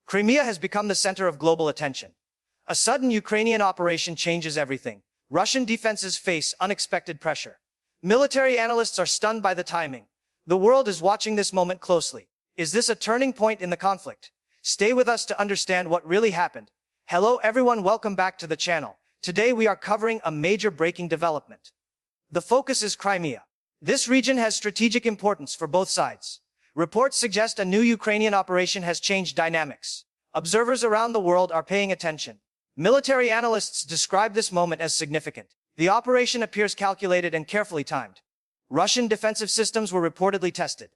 Crimea has become the center of global attention. A sudden Ukrainian operation changes everything. Russian defenses face unexpected pressure. Military analysts are stunned by the timing. The world is watching this moment closely. Is this a turning point in the conflict? Stay with us to understand what really happened. Hello everyone, welcome back to the channel. Today we are covering a major breaking development. The focus is Crimea. This region has strategic importance for both sides. Reports suggest a new Ukrainian operation has changed dynamics. Observers around the world are paying attention. Military analysts describe this moment as significant. The operation appears calculated and carefully timed. Russian defensive systems were reportedly tested.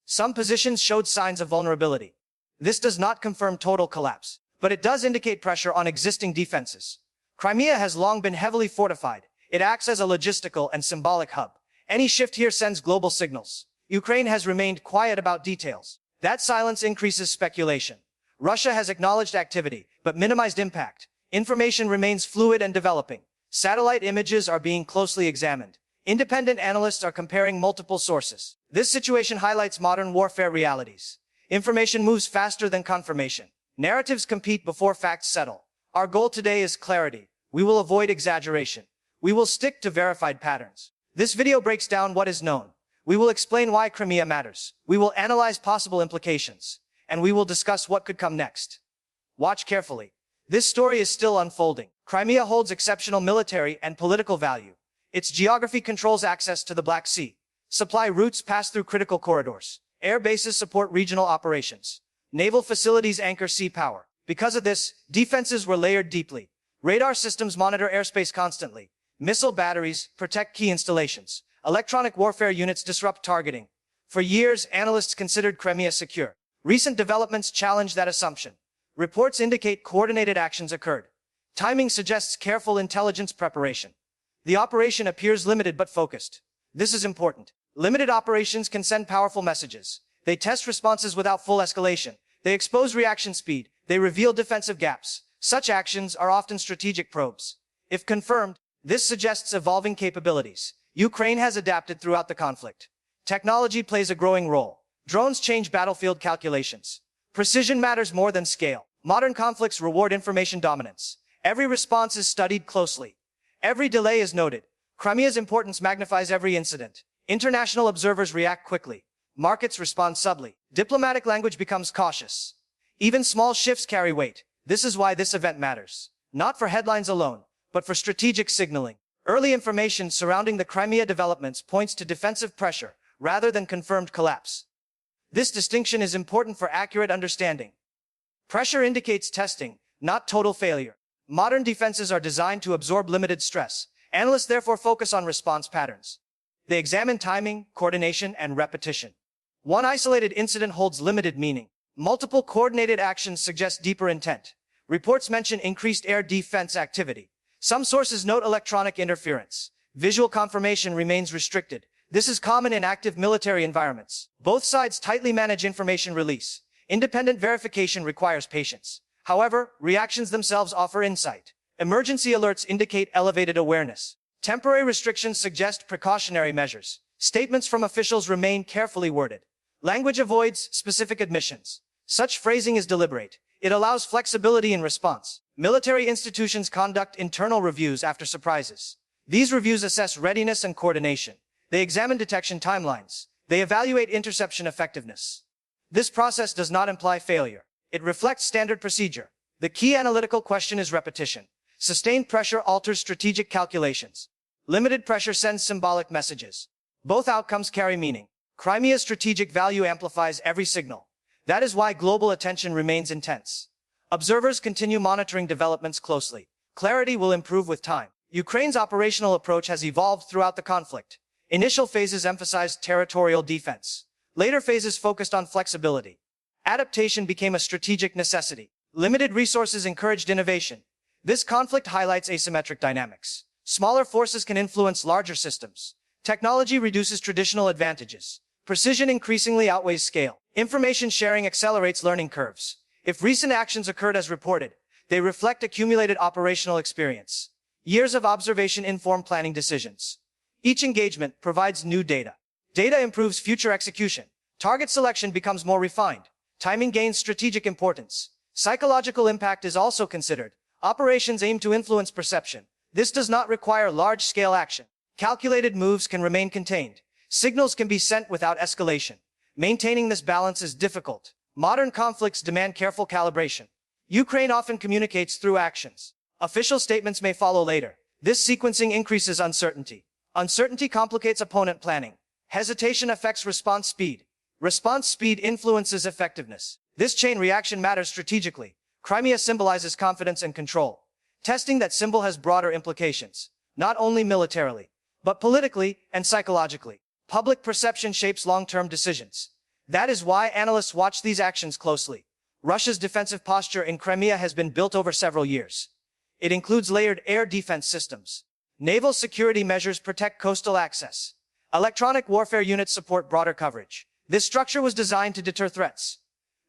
Some positions showed signs of vulnerability. This does not confirm total collapse, but it does indicate pressure on existing defenses. Crimea has long been heavily fortified. It acts as a logistical and symbolic hub. Any shift here sends global signals. Ukraine has remained quiet about details. That silence increases speculation. Russia has acknowledged activity, but minimized impact. Information remains fluid and developing. Satellite images are being closely examined. Independent analysts are comparing multiple sources. This situation highlights modern warfare realities. Information moves faster than confirmation. Narratives compete before facts settle. Our goal today is clarity. We will avoid exaggeration. We will stick to verified patterns. This video breaks down what is known. We will explain why Crimea matters. We will analyze possible implications. And we will discuss what could come next. Watch carefully. This story is still unfolding. Crimea holds exceptional military and political value. Its geography controls access to the Black Sea. Supply routes pass through critical corridors. Air bases support regional operations. Naval facilities anchor sea power. Because of this, defenses were layered deeply. Radar systems monitor airspace constantly. Missile batteries protect key installations. Electronic warfare units disrupt targeting. For years, analysts considered Crimea secure. Recent developments challenge that assumption. Reports indicate coordinated actions occurred. Timing suggests careful intelligence preparation. The operation appears limited but focused. This is important. Limited operations can send powerful messages. They test responses without full escalation. They expose reaction speed. They reveal defensive gaps. Such actions are often strategic probes. If confirmed, this suggests evolving capabilities. Ukraine has adapted throughout the conflict. Technology plays a growing role. Drones change battlefield calculations. Precision matters more than scale. Modern conflicts reward information dominance. Every response is studied closely. Every delay is noted. Crimea's importance magnifies every incident. International observers react quickly. Markets respond subtly. Diplomatic language becomes cautious. Even small shifts carry weight. This is why this event matters. Not for headlines alone, but for strategic signaling. Early information surrounding the Crimea developments points to defensive pressure rather than confirmed collapse. This distinction is important for accurate understanding. Pressure indicates testing, not total failure. Modern defenses are designed to absorb limited stress. Analysts therefore focus on response patterns. They examine timing, coordination, and repetition. One isolated incident holds limited meaning. Multiple coordinated actions suggest deeper intent. Reports mention increased air defense activity. Some sources note electronic interference. Visual confirmation remains restricted. This is common in active military environments. Both sides tightly manage information release. Independent verification requires patience. However, reactions themselves offer insight. Emergency alerts indicate elevated awareness. Temporary restrictions suggest precautionary measures. Statements from officials remain carefully worded. Language avoids specific admissions. Such phrasing is deliberate. It allows flexibility in response. Military institutions conduct internal reviews after surprises. These reviews assess readiness and coordination. They examine detection timelines. They evaluate interception effectiveness. This process does not imply failure. It reflects standard procedure. The key analytical question is repetition. Sustained pressure alters strategic calculations. Limited pressure sends symbolic messages. Both outcomes carry meaning. Crimea's strategic value amplifies every signal. That is why global attention remains intense. Observers continue monitoring developments closely. Clarity will improve with time. Ukraine's operational approach has evolved throughout the conflict. Initial phases emphasized territorial defense. Later phases focused on flexibility. Adaptation became a strategic necessity. Limited resources encouraged innovation. This conflict highlights asymmetric dynamics. Smaller forces can influence larger systems. Technology reduces traditional advantages. Precision increasingly outweighs scale. Information sharing accelerates learning curves. If recent actions occurred as reported, they reflect accumulated operational experience. Years of observation inform planning decisions. Each engagement provides new data. Data improves future execution. Target selection becomes more refined. Timing gains strategic importance. Psychological impact is also considered. Operations aim to influence perception. This does not require large-scale action. Calculated moves can remain contained. Signals can be sent without escalation. Maintaining this balance is difficult. Modern conflicts demand careful calibration. Ukraine often communicates through actions. Official statements may follow later. This sequencing increases uncertainty. Uncertainty complicates opponent planning. Hesitation affects response speed. Response speed influences effectiveness. This chain reaction matters strategically. Crimea symbolizes confidence and control. Testing that symbol has broader implications, not only militarily, but politically and psychologically. Public perception shapes long-term decisions. That is why analysts watch these actions closely. Russia's defensive posture in Crimea has been built over several years. It includes layered air defense systems. Naval security measures protect coastal access. Electronic warfare units support broader coverage. This structure was designed to deter threats.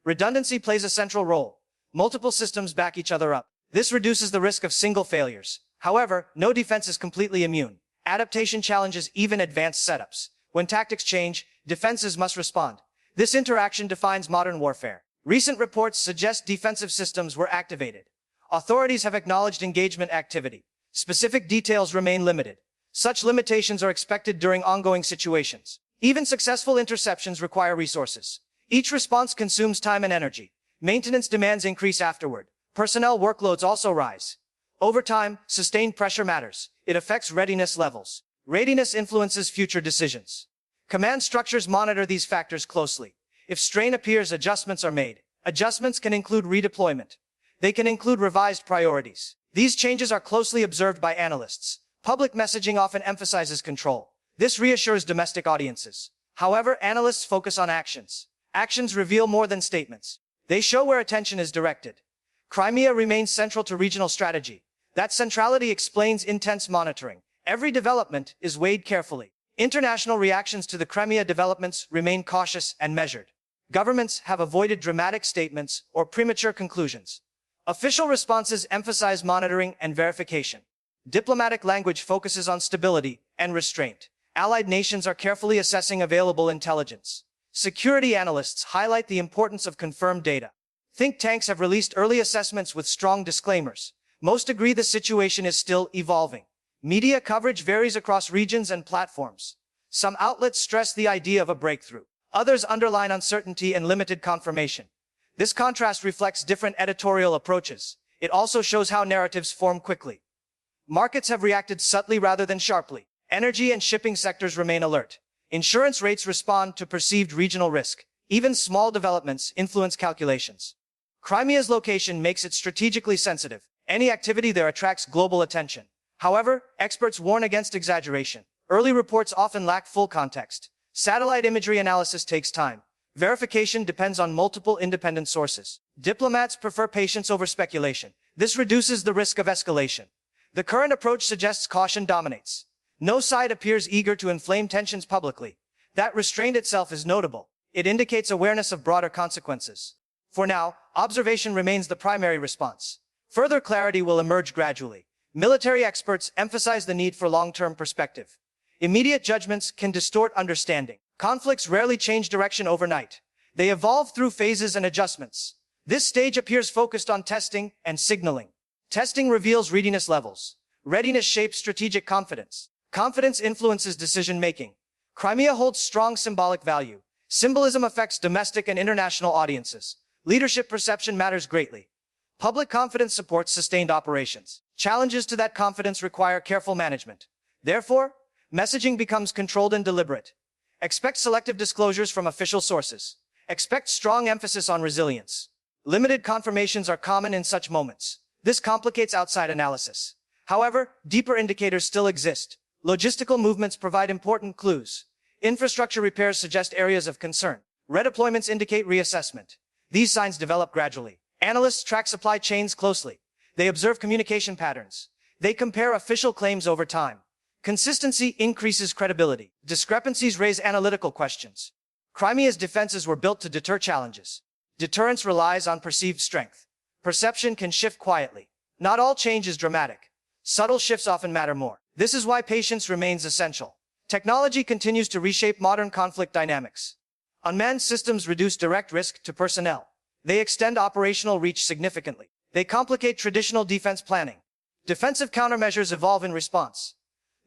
Redundancy plays a central role. Multiple systems back each other up. This reduces the risk of single failures. However, no defense is completely immune. Adaptation challenges even advanced setups. When tactics change, defenses must respond. This interaction defines modern warfare. Recent reports suggest defensive systems were activated. Authorities have acknowledged engagement activity. Specific details remain limited. Such limitations are expected during ongoing situations. Even successful interceptions require resources. Each response consumes time and energy. Maintenance demands increase afterward. Personnel workloads also rise. Over time, sustained pressure matters. It affects readiness levels. Readiness influences future decisions. Command structures monitor these factors closely. If strain appears, adjustments are made. Adjustments can include redeployment. They can include revised priorities. These changes are closely observed by analysts. Public messaging often emphasizes control. This reassures domestic audiences. However, analysts focus on actions. Actions reveal more than statements. They show where attention is directed. Crimea remains central to regional strategy. That centrality explains intense monitoring. Every development is weighed carefully. International reactions to the Crimea developments remain cautious and measured. Governments have avoided dramatic statements or premature conclusions. Official responses emphasize monitoring and verification. Diplomatic language focuses on stability and restraint. Allied nations are carefully assessing available intelligence. Security analysts highlight the importance of confirmed data. Think tanks have released early assessments with strong disclaimers. Most agree the situation is still evolving. Media coverage varies across regions and platforms. Some outlets stress the idea of a breakthrough. Others underline uncertainty and limited confirmation. This contrast reflects different editorial approaches. It also shows how narratives form quickly. Markets have reacted subtly rather than sharply. Energy and shipping sectors remain alert. Insurance rates respond to perceived regional risk. Even small developments influence calculations. Crimea's location makes it strategically sensitive. Any activity there attracts global attention. However, experts warn against exaggeration. Early reports often lack full context. Satellite imagery analysis takes time. Verification depends on multiple independent sources. Diplomats prefer patience over speculation. This reduces the risk of escalation. The current approach suggests caution dominates. No side appears eager to inflame tensions publicly. That restraint itself is notable. It indicates awareness of broader consequences. For now, observation remains the primary response. Further clarity will emerge gradually. Military experts emphasize the need for long-term perspective. Immediate judgments can distort understanding. Conflicts rarely change direction overnight. They evolve through phases and adjustments. This stage appears focused on testing and signaling. Testing reveals readiness levels. Readiness shapes strategic confidence. Confidence influences decision-making. Crimea holds strong symbolic value. Symbolism affects domestic and international audiences. Leadership perception matters greatly. Public confidence supports sustained operations. Challenges to that confidence require careful management. Therefore, messaging becomes controlled and deliberate. Expect selective disclosures from official sources. Expect strong emphasis on resilience. Limited confirmations are common in such moments. This complicates outside analysis. However, deeper indicators still exist. Logistical movements provide important clues. Infrastructure repairs suggest areas of concern. Redeployments indicate reassessment. These signs develop gradually. Analysts track supply chains closely. They observe communication patterns. They compare official claims over time. Consistency increases credibility. Discrepancies raise analytical questions. Crimea's defenses were built to deter challenges. Deterrence relies on perceived strength. Perception can shift quietly. Not all change is dramatic. Subtle shifts often matter more. This is why patience remains essential. Technology continues to reshape modern conflict dynamics. Unmanned systems reduce direct risk to personnel. They extend operational reach significantly. They complicate traditional defense planning. Defensive countermeasures evolve in response.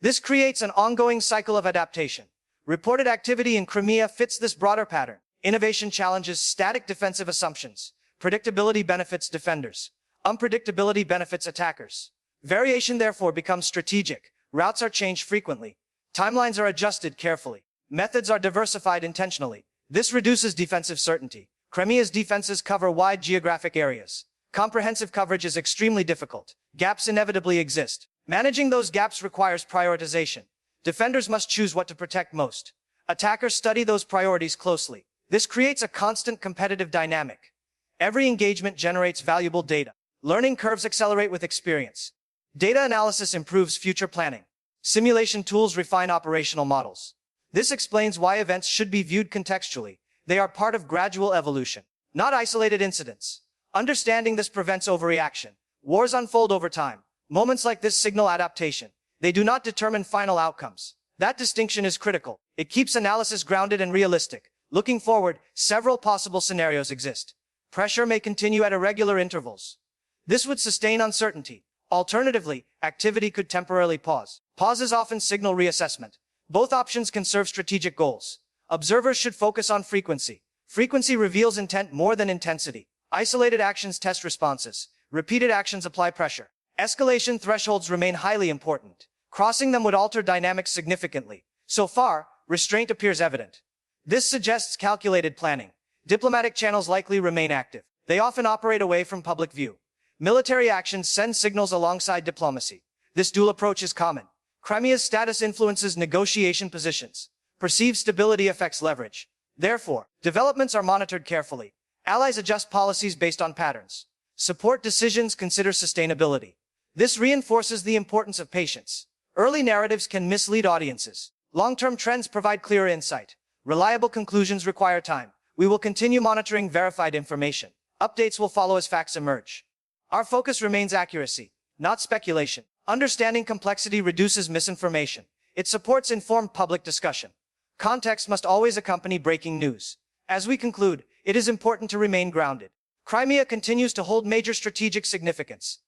This creates an ongoing cycle of adaptation. Reported activity in Crimea fits this broader pattern. Innovation challenges static defensive assumptions. Predictability benefits defenders. Unpredictability benefits attackers. Variation therefore becomes strategic. Routes are changed frequently. Timelines are adjusted carefully. Methods are diversified intentionally. This reduces defensive certainty. Crimea's defenses cover wide geographic areas. Comprehensive coverage is extremely difficult. Gaps inevitably exist. Managing those gaps requires prioritization. Defenders must choose what to protect most. Attackers study those priorities closely. This creates a constant competitive dynamic. Every engagement generates valuable data. Learning curves accelerate with experience. Data analysis improves future planning. Simulation tools refine operational models. This explains why events should be viewed contextually. They are part of gradual evolution, not isolated incidents. Understanding this prevents overreaction. Wars unfold over time. Moments like this signal adaptation. They do not determine final outcomes. That distinction is critical. It keeps analysis grounded and realistic. Looking forward, several possible scenarios exist. Pressure may continue at irregular intervals. This would sustain uncertainty. Alternatively, activity could temporarily pause. Pauses often signal reassessment. Both options can serve strategic goals. Observers should focus on frequency. Frequency reveals intent more than intensity. Isolated actions test responses. Repeated actions apply pressure. Escalation thresholds remain highly important. Crossing them would alter dynamics significantly. So far, restraint appears evident. This suggests calculated planning. Diplomatic channels likely remain active. They often operate away from public view. Military actions send signals alongside diplomacy. This dual approach is common. Crimea's status influences negotiation positions. Perceived stability affects leverage. Therefore, developments are monitored carefully. Allies adjust policies based on patterns. Support decisions consider sustainability. This reinforces the importance of patience. Early narratives can mislead audiences. Long-term trends provide clearer insight. Reliable conclusions require time. We will continue monitoring verified information. Updates will follow as facts emerge. Our focus remains accuracy, not speculation. Understanding complexity reduces misinformation. It supports informed public discussion. Context must always accompany breaking news. As we conclude, it is important to remain grounded. Crimea continues to hold major strategic significance.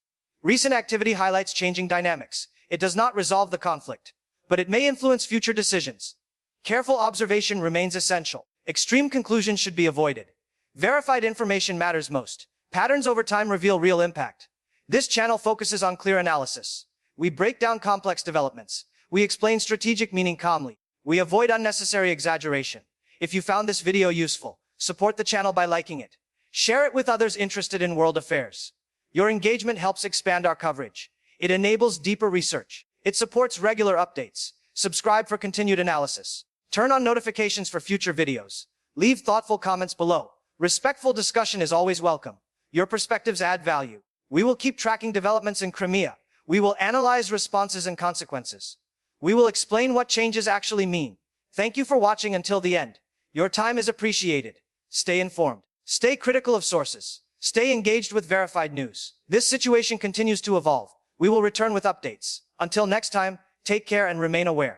Recent activity highlights changing dynamics. It does not resolve the conflict, but it may influence future decisions. Careful observation remains essential. Extreme conclusions should be avoided. Verified information matters most. Patterns over time reveal real impact. This channel focuses on clear analysis. We break down complex developments. We explain strategic meaning calmly. We avoid unnecessary exaggeration. If you found this video useful, support the channel by liking it. Share it with others interested in world affairs. Your engagement helps expand our coverage. It enables deeper research. It supports regular updates. Subscribe for continued analysis. Turn on notifications for future videos. Leave thoughtful comments below. Respectful discussion is always welcome. Your perspectives add value. We will keep tracking developments in Crimea. We will analyze responses and consequences. We will explain what changes actually mean. Thank you for watching until the end. Your time is appreciated. Stay informed. Stay critical of sources. Stay engaged with verified news. This situation continues to evolve. We will return with updates. Until next time, take care and remain aware.